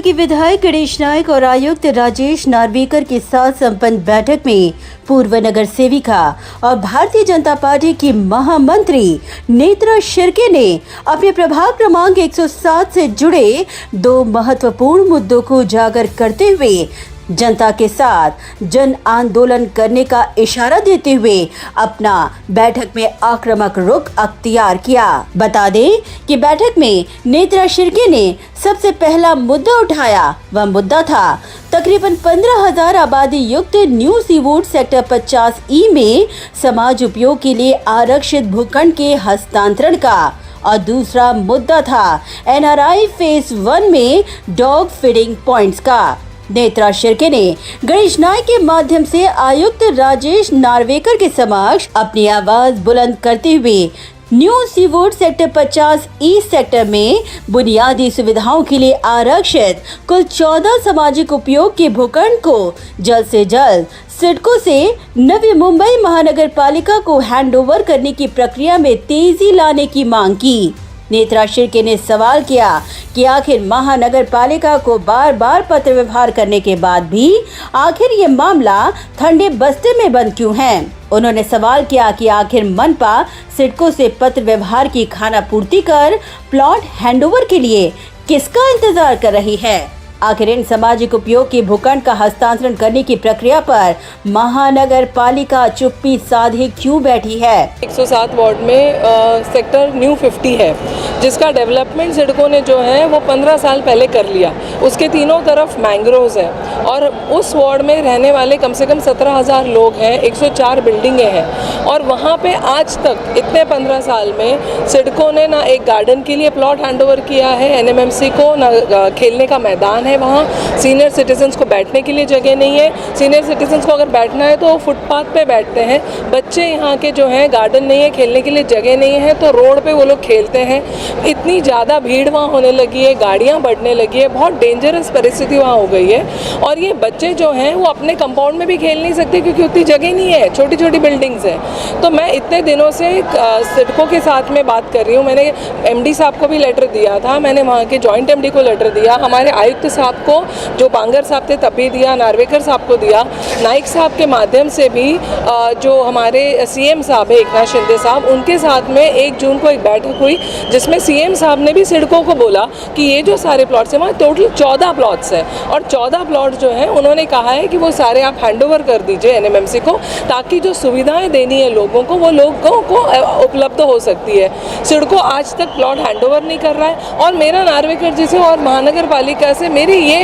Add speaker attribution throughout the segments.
Speaker 1: की विधायक गणेश नायक और आयुक्त राजेश नार्वेकर के साथ संपन्न बैठक में पूर्व नगर सेविका और भारतीय जनता पार्टी की महामंत्री नेत्रा शिर्के ने अपने प्रभाग क्रमांक 107 से जुड़े 2 महत्वपूर्ण मुद्दों को उजागर करते हुए जनता के साथ जन आंदोलन करने का इशारा देते हुए अपना बैठक में आक्रामक रुख अख्तियार किया। बता दें कि बैठक में नेत्रा शिर्के ने सबसे पहला मुद्दा उठाया। वह मुद्दा था तकरीबन 15,000 आबादी युक्त न्यू सीवुड सेक्टर 50E में समाज उपयोग के लिए आरक्षित भूखंड के हस्तांतरण का और दूसरा मुद्दा था NRI फेज 1 में डॉग फीडिंग पॉइंट्स का। नेत्रा शिर्के ने गणेश नायक के माध्यम से आयुक्त राजेश नार्वेकर के समक्ष अपनी आवाज बुलंद करते हुए new Seawood sector 50E sector में बुनियादी सुविधाओं के लिए आरक्षित कुल 14 सामाजिक उपयोग के भूखंड को जल्द से जल्द सिडको से नवी मुंबई महानगर पालिका को हैंडओवर करने की प्रक्रिया में तेजी लाने की मांग की। नेत्रा शिर्के ने सवाल किया कि आखिर महानगर पालिका को बार बार पत्र व्यवहार करने के बाद भी आखिर ये मामला ठंडे बस्ते में बंद क्यों है। उन्होंने सवाल किया कि आखिर मनपा सिडको से पत्र व्यवहार की खानापूर्ति कर प्लॉट हैंडओवर के लिए किसका इंतजार कर रही है। आखिर इन सामाजिक उपयोग के भूखंड का हस्तांतरण करने की प्रक्रिया पर महानगर पालिका चुप्पी साधे क्यों बैठी है।
Speaker 2: 107 वार्ड में सेक्टर न्यू 50 है, जिसका डेवलपमेंट सिडको ने जो है वो 15 साल पहले कर लिया। उसके तीनों तरफ मैंग्रोव्स है और उस वार्ड में रहने वाले कम से कम 17,000 लोग हैं, 104 बिल्डिंगें हैं और वहाँ पे आज तक इतने 15 साल में सिडको ने ना एक गार्डन के लिए प्लॉट हैंडओवर किया है NMMC को, ना खेलने का मैदान है वहाँ। सीनियर सिटीजन्स को बैठने के लिए जगह नहीं है। सीनियर सिटीजन्स को अगर बैठना है तो फुटपाथ पे बैठते हैं। बच्चे यहाँ के जो हैं, गार्डन नहीं है, खेलने के लिए जगह नहीं है तो रोड पे वो लोग खेलते हैं। इतनी ज़्यादा भीड़ वहाँ होने लगी है, गाड़ियाँ बढ़ने लगी है, बहुत डेंजरस परिस्थिति वहाँ हो गई है। और ये बच्चे जो हैं वो अपने कंपाउंड में भी खेल नहीं सकते क्योंकि उतनी जगह नहीं है, छोटी छोटी बिल्डिंग्स हैं। तो मैं इतने दिनों से सिडको के साथ में बात कर रही हूँ। मैंने MD साहब को भी लेटर दिया था, मैंने वहाँ के जॉइंट MD को लेटर दिया, हमारे आयुक्त साहब को जो बांगर साहब थे तब भी दिया, नार्वेकर साहब को दिया, नाइक साहब के माध्यम से भी जो हमारे CM साहब है एकनाथ शिंदे साहब, उनके साथ में 1 जून को एक बैठक हुई जिसमें CM साहब ने भी सिडको को बोला कि ये जो सारे प्लॉट्स हैं वहाँ टोटल 14 प्लॉट्स हैं और 14 प्लॉट जो हैं उन्होंने कहा है कि वो सारे आप हैंडओवर कर दीजिए NMMC को, ताकि जो सुविधाएँ देनी है लोगों को वो लोगों को उपलब्ध हो सकती है। सिडको आज तक प्लॉट हैंडओवर नहीं कर रहा है और मेरा नार्वेकर जी से और महानगर पालिका से मेरी ये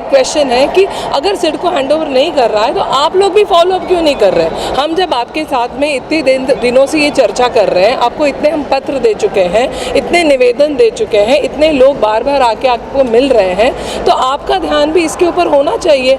Speaker 2: क्वेश्चन है कि अगर सिडको हैंडओवर नहीं कर रहा है तो आप लोग भी फॉलोअप क्यों नहीं कर रहे हैं। हम जब आपके साथ में इतने दिनों से ये चर्चा कर रहे हैं, आपको इतने हम पत्र दे चुके हैं, इतने निवेदन दे चुके हैं, इतने लोग बार बार आके आपको मिल रहे हैं, तो आपका ध्यान भी इसके ऊपर होना चाहिए।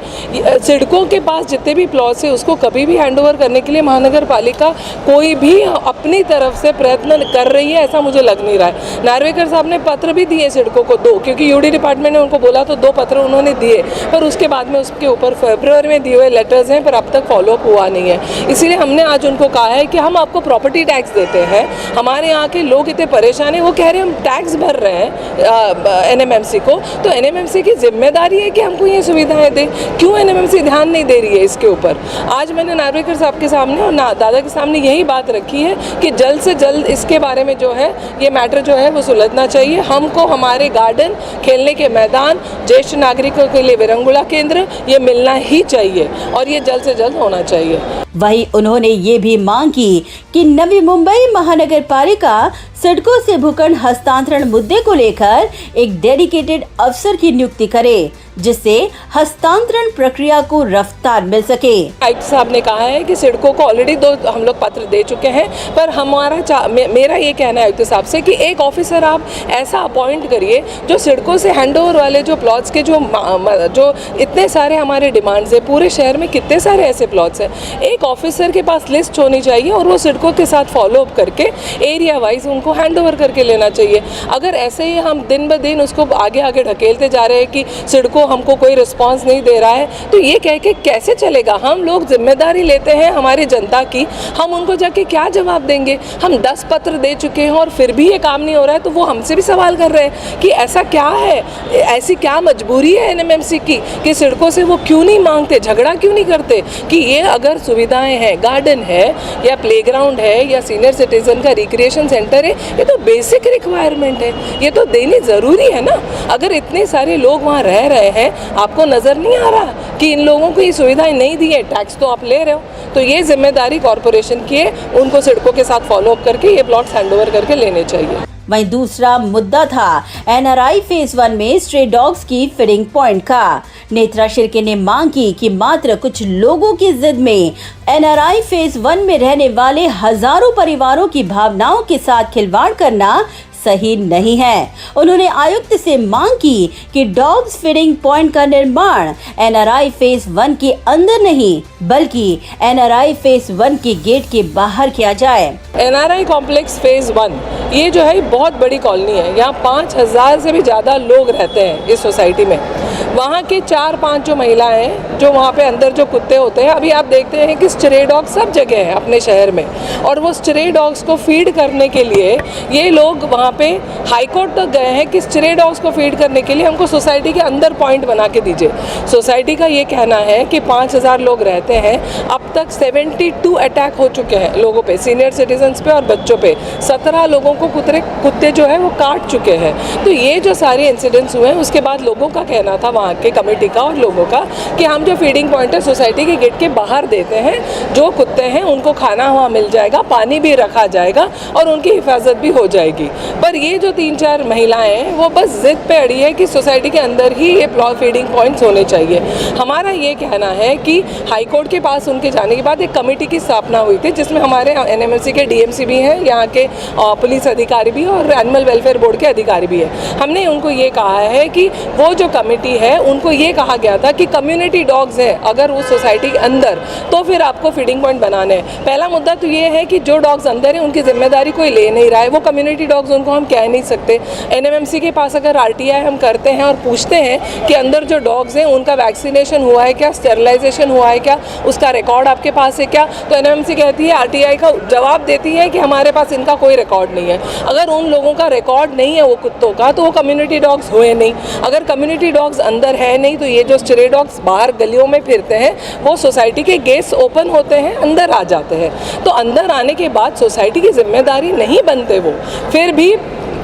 Speaker 2: सिडको के पास जितने भी प्लॉट्स है उसको कभी भी हैंडओवर करने के लिए महानगर पालिका कोई भी अपनी तरफ से प्रयत्न कर रही है ऐसा मुझे लग नहीं रहा है। नार्वेकर साहब ने पत्र भी दिए सिडको को 2, क्योंकि UD डिपार्टमेंट ने उनको बोला तो 2 पत्र उन्होंने दिए, पर उसके बाद में उसके ऊपर फरवरी में दिए हुए लेटर्स हैं पर अब तक फॉलोअप हुआ नहीं है। इसीलिए हमने आज उनको कहा है कि हम आपको प्रॉपर्टी टैक्स देते हैं, हमारे यहाँ के लोग इतने परेशान हैं, वो कह रहे हैं हम टैक्स भर रहे हैं NMMC को, तो NMMC की जिम्मेदारी है कि हमको ये सुविधाएं दे। क्यों NMMC ध्यान नहीं दे रही है इसके ऊपर। आज मैंने नार्वेकर साहब के सामने और दादा के सामने यही बात रखी है कि जल्द से जल्द इसके बारे में जो है ये मैटर जो है वो सुलझना चाहिए। हमको हमारे गार्डन, खेलने के मैदान, ज्येष्ठ नागरिकों के लिए विरंगुला केंद्र ये मिलना ही चाहिए और ये जल्द से जल्द होना चाहिए।
Speaker 1: वहीं उन्होंने ये भी मांग की कि नवी मुंबई महानगर पालिका सिडको से भूखंड हस्तांतरण मुद्दे को लेकर एक डेडिकेटेड अफसर की नियुक्ति करे जिससे हस्तांतरण प्रक्रिया को रफ्तार मिल सके।
Speaker 2: आयुक्त साहब ने कहा है कि सिडको को ऑलरेडी 2 हम लोग पत्र दे चुके हैं, पर मेरा ये कहना है आयुक्त साहब से कि एक ऑफिसर आप ऐसा अपॉइंट करिए जो सिडको से हैंडओवर वाले जो प्लॉट्स के जो इतने सारे हमारे डिमांड्स है, पूरे शहर में कितने सारे ऐसे प्लॉट्स हैं, एक ऑफिसर के पास लिस्ट होनी चाहिए और वो सिडको के साथ फॉलोअप करके एरिया वाइज उनको को हैंड ओवर करके लेना चाहिए। अगर ऐसे ही हम दिन ब दिन उसको आगे आगे ढकेलते जा रहे हैं कि सिडको हमको कोई रिस्पांस नहीं दे रहा है, तो ये कह के कैसे चलेगा। हम लोग जिम्मेदारी लेते हैं हमारी जनता की, हम उनको जाके क्या जवाब देंगे। हम 10 पत्र दे चुके हैं और फिर भी ये काम नहीं हो रहा है, तो वो हमसे भी सवाल कर रहे हैं कि ऐसा क्या है, ऐसी क्या मजबूरी है एनएमएमसी की कि सिडको से वो क्यों नहीं मांगते, झगड़ा क्यों नहीं करते कि ये अगर सुविधाएं हैं, गार्डन है या प्लेग्राउंड है या सीनियर सिटीजन का रिक्रिएशन सेंटर है, ये तो बेसिक रिक्वायरमेंट है, ये तो देनी ज़रूरी है ना। अगर इतने सारे लोग वहाँ रह रहे हैं, आपको नज़र नहीं आ रहा कि इन लोगों को ये सुविधाएं नहीं दी है, टैक्स तो आप ले रहे हो। तो ये जिम्मेदारी कॉरपोरेशन की है, उनको सिडको के साथ फॉलो अप करके ये प्लॉट्स हैंडओवर करके लेने चाहिए।
Speaker 1: वहीं दूसरा मुद्दा था एनआरआई फेज 1 में स्ट्रे डॉग्स की फीडिंग पॉइंट का। नेत्रा शिर्के ने मांग की कि मात्र कुछ लोगों की जिद में एनआरआई फेज 1 में रहने वाले हजारों परिवारों की भावनाओं के साथ खिलवाड़ करना सही नहीं है। उन्होंने आयुक्त से मांग की कि डॉग्स फीडिंग पॉइंट का निर्माण एनआरआई फेज 1 के अंदर नहीं बल्कि एनआरआई फेज 1 के गेट के बाहर किया जाए।
Speaker 2: एनआरआई कॉम्प्लेक्स फेज 1 ये जो है बहुत बड़ी कॉलोनी है, यहाँ 5000 से भी ज़्यादा लोग रहते हैं इस सोसाइटी में। वहाँ के 4-5 जो महिलाएं हैं जो वहाँ पे अंदर जो कुत्ते होते हैं, अभी आप देखते हैं कि स्ट्रे डॉग सब जगह है अपने शहर में, और वो स्ट्रे डॉग्स को फीड करने के लिए ये लोग वहाँ पे हाई कोर्ट तक गए हैं कि स्ट्रे डॉग्स को फीड करने के लिए हमको सोसाइटी के अंदर पॉइंट बना के दीजिए। सोसाइटी का ये कहना है कि 5000 लोग रहते हैं, अब तक 72 अटैक हो चुके हैं लोगों पे, सीनियर सिटीजन्स पे और बच्चों पे। 17 लोगों को कुत्ते जो है वो काट चुके हैं। तो ये जो सारे इंसिडेंट्स हुए हैं, उसके बाद लोगों का कहना था, वहाँ के कमेटी का और लोगों का, कि हम जो फीडिंग पॉइंट है सोसाइटी के गेट के बाहर देते हैं, जो कुत्ते हैं उनको खाना वहाँ मिल जाएगा, पानी भी रखा जाएगा और उनकी हिफाजत भी हो जाएगी। पर ये जो 3-4 महिलाएं हैं वो बस जिद पे अड़ी है कि सोसाइटी के अंदर ही ये फीडिंग पॉइंट्स होने चाहिए। हमारा ये कहना है कि हाई कोर्ट के पास उनके जाने के बाद एक कमेटी की स्थापना हुई थी, जिसमें हमारे एनएमएमसी के डीएमसी भी हैं, यहाँ के पुलिस अधिकारी भी और एनिमल वेलफेयर बोर्ड के अधिकारी भी हैं। हमने उनको ये कहा है कि वो जो कमेटी है, उनको ये कहा गया था कि कम्युनिटी डॉग्स हैं अगर उस सोसाइटी के अंदर, तो फिर आपको फीडिंग पॉइंट बनाने हैं। पहला मुद्दा तो ये है कि जो डॉग्स अंदर हैं उनकी जिम्मेदारी कोई ले नहीं रहा है, वो कम्युनिटी डॉग्स उनको हम कह नहीं सकते। एनएमएमसी के पास अगर आरटीआई हम करते हैं और पूछते हैं कि अंदर जो डॉग्स हैं उनका वैक्सीनेशन हुआ है क्या, स्टेरिलाइजेशन हुआ है क्या, उसका रिकॉर्ड आपके पास है क्या, तो एनएमएमसी कहती है, आरटीआई का जवाब देती है कि हमारे पास इनका कोई रिकॉर्ड नहीं है। अगर उन लोगों का रिकॉर्ड नहीं है वो कुत्तों का, तो वो कम्युनिटी डॉग्स हुए नहीं। अगर कम्युनिटी डॉग्स अंदर है नहीं, तो ये जो स्ट्रे डॉग्स बाहर गलियों में फिरते हैं, वो सोसाइटी के गेट्स ओपन होते हैं, अंदर आ जाते हैं। तो अंदर आने के बाद सोसाइटी की जिम्मेदारी नहीं बनते वो, फिर भी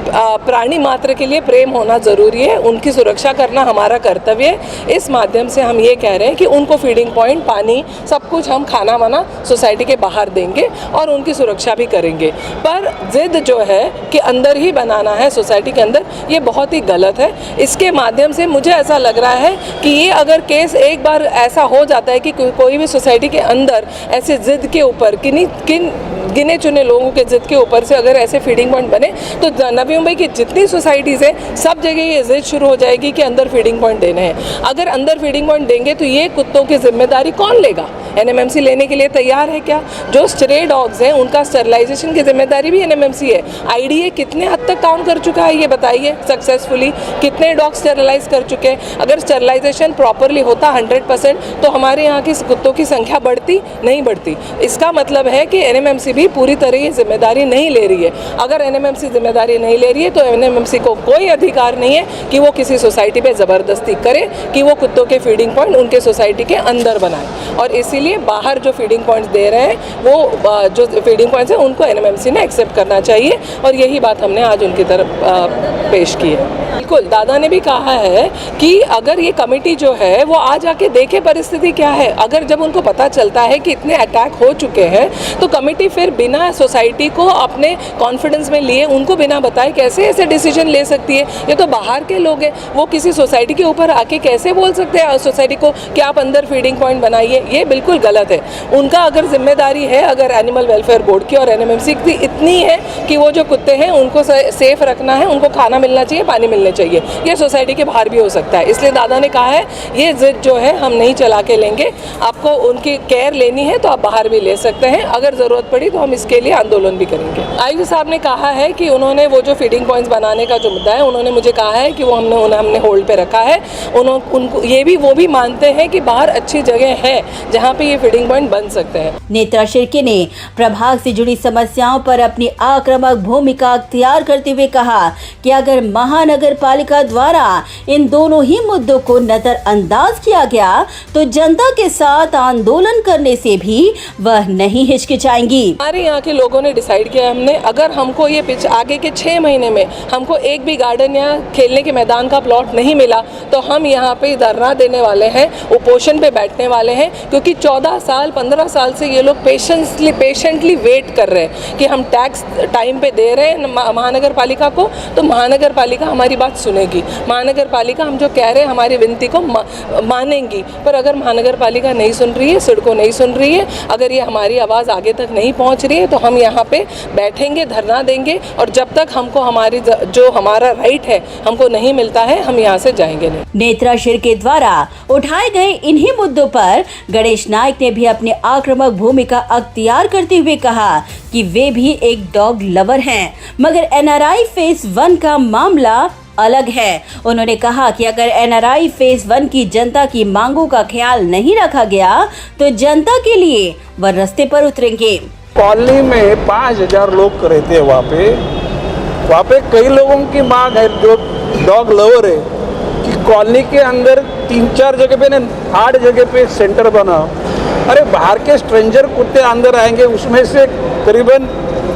Speaker 2: प्राणी मात्र के लिए प्रेम होना ज़रूरी है, उनकी सुरक्षा करना हमारा कर्तव्य है। इस माध्यम से हम ये कह रहे हैं कि उनको फीडिंग पॉइंट, पानी, सब कुछ हम खाना वाना सोसाइटी के बाहर देंगे और उनकी सुरक्षा भी करेंगे। पर जिद जो है कि अंदर ही बनाना है सोसाइटी के अंदर, ये बहुत ही गलत है। इसके माध्यम से मुझे ऐसा लग रहा है कि ये अगर केस एक बार ऐसा हो जाता है कि कोई भी सोसाइटी के अंदर ऐसे जिद के ऊपर किन गिने चुने लोगों के जिद के ऊपर से अगर ऐसे फीडिंग पॉइंट बने, तो नवी मुंबई की जितनी सोसाइटीज़ हैं सब जगह ये जिद शुरू हो जाएगी कि अंदर फीडिंग पॉइंट देने हैं। अगर अंदर फीडिंग पॉइंट देंगे तो ये कुत्तों की जिम्मेदारी कौन लेगा? एनएमएमसी लेने के लिए तैयार है क्या? जो स्ट्रे डॉग्स हैं उनका स्टरलाइजेशन की जिम्मेदारी भी एनएमएमसी है। आईडीए कितने हद तक काम कर चुका है ये बताइए, सक्सेसफुली कितने डॉग स्टरलाइज कर चुके हैं? अगर स्टरलाइजेशन प्रॉपरली होता 100%, तो हमारे यहाँ की कुत्तों की संख्या बढ़ती नहीं बढ़ती। इसका मतलब है कि एनएमएमसी भी पूरी तरह ये जिम्मेदारी नहीं ले रही है। अगर एनएमएमसी जिम्मेदारी नहीं ले रही है तो एनएमएमसी को कोई अधिकार नहीं है कि वो किसी सोसाइटी पे ज़बरदस्ती करे कि वो कुत्तों के फीडिंग पॉइंट उनके सोसाइटी के अंदर बनाए। और इसीलिए बाहर जो फीडिंग पॉइंट्स दे रहे हैं, वो जो फीडिंग पॉइंट्स हैं उनको एनएमएमसी ने एक्सेप्ट करना चाहिए, और यही बात हमने आज उनकी तरफ पेश की है। बिल्कुल, दादा ने भी कहा है कि अगर ये कमेटी जो है वो आ जाके देखे परिस्थिति क्या है। अगर जब उनको पता चलता है कि इतने अटैक हो चुके हैं, तो कमेटी फिर बिना सोसाइटी को अपने कॉन्फिडेंस में लिए, उनको बिना बताए कैसे ऐसे डिसीजन ले सकती है? ये तो बाहर के लोग हैं, वो किसी सोसाइटी के ऊपर आके कैसे बोल सकते हैं सोसाइटी को कि आप अंदर फीडिंग पॉइंट बनाइए? ये बिल्कुल गलत है। उनका अगर जिम्मेदारी है, अगर एनिमल वेलफेयर बोर्ड की और एनएमएमसी की इतनी है कि वो जो कुत्ते हैं उनको सेफ रखना है, उनको खाना मिलना चाहिए, पानी मिलना चाहिए। ये सोसाइटी के बाहर भी हो सकता है। इसलिए दादा ने कहा है ये जिद जो है हम नहीं चला के लेंगे, आपको उनकी केयर लेनी है तो आप बाहर भी ले सकते हैं, अगर ज़रूरत पड़ी तो हम इसके लिए आंदोलन भी करेंगे। आयुक्त साहब ने कहा है कि उन्होंने वो जो फीडिंग पॉइंट्स बनाने का जो मुद्दा है, उन्होंने मुझे कहा है कि वो हमने होल्ड पे रखा है। उनको वो भी मानते हैं कि बाहर अच्छी जगह है जहाँ पे ये फीडिंग पॉइंट बन सकते हैं।
Speaker 1: नेत्रा शिर्के ने प्रभाग से जुड़ी समस्याओं पर अपनी आक्रामक भूमिका अख्तियार करते हुए कहा कि अगर महानगर पालिका द्वारा इन दोनों ही मुद्दों को नजरअंदाज किया गया तो जनता के साथ आंदोलन करने से भी वह नहीं हिचकिचाएंगी।
Speaker 2: हमारे यहाँ के लोगों ने डिसाइड किया, हमने अगर हमको ये पिच आगे के 6 महीने में हमको एक भी गार्डन या खेलने के मैदान का प्लॉट नहीं मिला तो हम यहाँ पे धरना देने वाले हैं, उपोषण पे बैठने वाले हैं, क्योंकि 14 साल 15 साल से ये लोग पेशेंटली वेट कर रहे हैं कि हम टैक्स टाइम पे दे रहे हैं महानगर पालिका को, तो महानगर पालिका हमारी बात सुनेगी, महानगर पालिका हम जो कह रहे हैं हमारी विनती को मानेंगी। पर अगर महानगर पालिका नहीं सुन रही है, सिडको नहीं सुन रही है, अगर ये हमारी आवाज़ आगे तक नहीं पहुँच रही है तो हम यहाँ पे बैठेंगे, धरना देंगे, और जब तक हमको हमारी जो हमारा राइट है हमको नहीं मिलता है हम यहाँ से जाएंगे नहीं।
Speaker 1: नेत्रा शिर्के द्वारा उठाए गए इन्हीं मुद्दों पर गणेश नायक ने भी अपनी आक्रामक भूमिका अख्तियार करते हुए कहा कि वे भी एक डॉग लवर हैं, मगर NRI फेज 1 का मामला अलग है। उन्होंने कहा कि अगर NRI फेज 1 की जनता की मांगों का ख्याल नहीं रखा गया तो जनता के लिए वह रास्ते पर उतरेंगे।
Speaker 3: कॉलोनी में 5000 लोग रहते हैं। वहाँ पे कई लोगों की मांग है जो डॉग लवर है कि कॉलोनी के अंदर 3-4 जगह पे, 8 जगह पे सेंटर बना। अरे बाहर के स्ट्रेंजर कुत्ते अंदर आएंगे, उसमें से करीबन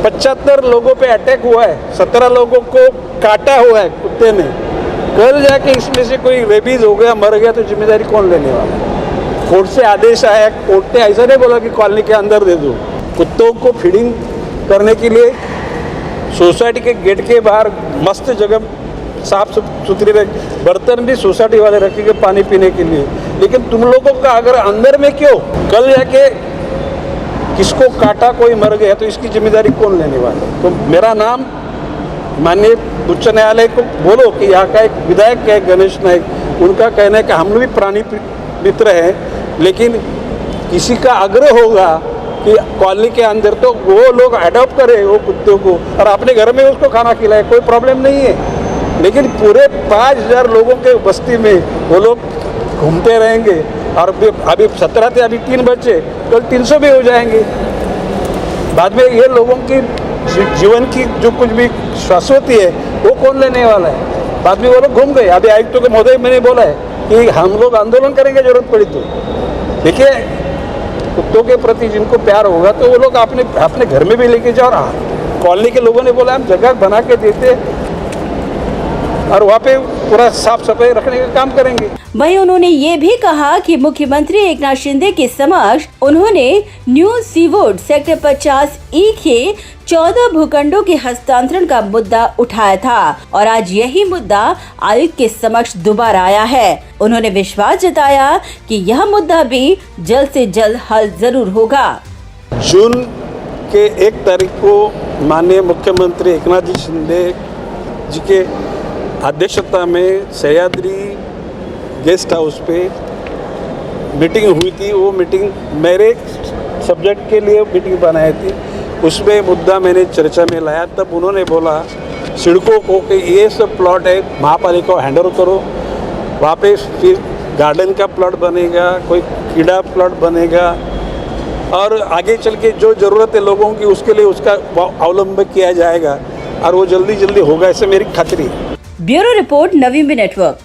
Speaker 3: 75 लोगों पे अटैक हुआ है, 17 लोगों को काटा हुआ है कुत्ते ने। कल जाके इसमें से कोई रेबीज हो गया, मर गया तो जिम्मेदारी कौन लेने वाला है? कोर्ट से आदेश आया, कोर्ट ने ऐसा नहीं बोला कि कॉलोनी के अंदर दे दो। कुत्तों को फीडिंग करने के लिए सोसाइटी के गेट के बाहर मस्त जगह साफ सुथरी बर्तन भी सोसाइटी वाले रखेंगे पानी पीने के लिए, लेकिन तुम लोगों का अगर अंदर में क्यों? कल जाके किसको काटा, कोई मर गया तो इसकी जिम्मेदारी कौन लेने वाला? तो मेरा नाम माननीय उच्च न्यायालय को बोलो कि यहाँ का एक विधायक है गणेश नायक, उनका कहना है कि हम लोग भी प्राणी मित्र हैं, लेकिन किसी का आग्रह होगा कि कॉलोनी के अंदर तो वो लोग अडॉप्ट करें वो कुत्तों को और अपने घर में उसको खाना खिलाए, कोई प्रॉब्लम नहीं है। लेकिन पूरे 5000 लोगों के बस्ती में वो लोग घूमते रहेंगे और अभी 17 थे, अभी 3 बच्चे, कल 300 भी हो जाएंगे। बाद में ये लोगों की जीवन की जो कुछ भी शाश्वती है वो कौन लेने वाला है? बाद में वो लोग घूम गए। अभी आयुक्तों के महोदय मैंने बोला है कि हम लोग आंदोलन करेंगे जरूरत पड़ी तो। देखिए, कुत्तों के प्रति जिनको प्यार होगा तो वो लोग अपने घर में भी लेके जाओ। कॉलोनी के लोगों ने बोला हम जगह बना के देते और वहाँ पे पूरा साफ सफाई रखने का काम करेंगे।
Speaker 1: वहीं उन्होंने ये भी कहा कि मुख्यमंत्री एकनाथ शिंदे के समक्ष उन्होंने न्यू सीवुड सेक्टर 50E के 14 भूखंडों के हस्तांतरण का मुद्दा उठाया था और आज यही मुद्दा आयुक्त के समक्ष दोबारा आया है। उन्होंने विश्वास जताया कि यह मुद्दा भी जल्द से जल्द हल जरूर होगा।
Speaker 3: जून के 1 तारीख को माननीय मुख्यमंत्री एकनाथ जी शिंदे जी के अध्यक्षता में सह्याद्री गेस्ट हाउस पे मीटिंग हुई थी। वो मीटिंग मेरे सब्जेक्ट के लिए मीटिंग बनाई थी, उसमें मुद्दा मैंने चर्चा में लाया। तब उन्होंने बोला सिडको को कि ये सब प्लॉट है महापालिका को हैंड ओवर करो, वहाँ पे फिर गार्डन का प्लॉट बनेगा, कोई कीड़ा प्लॉट बनेगा और आगे चल के जो ज़रूरत है लोगों की उसके लिए उसका अवलंबन किया जाएगा और वो जल्दी जल्दी होगा, ऐसे मेरी खातिर है।
Speaker 1: ब्यूरो रिपोर्ट, नवीन नेटवर्क।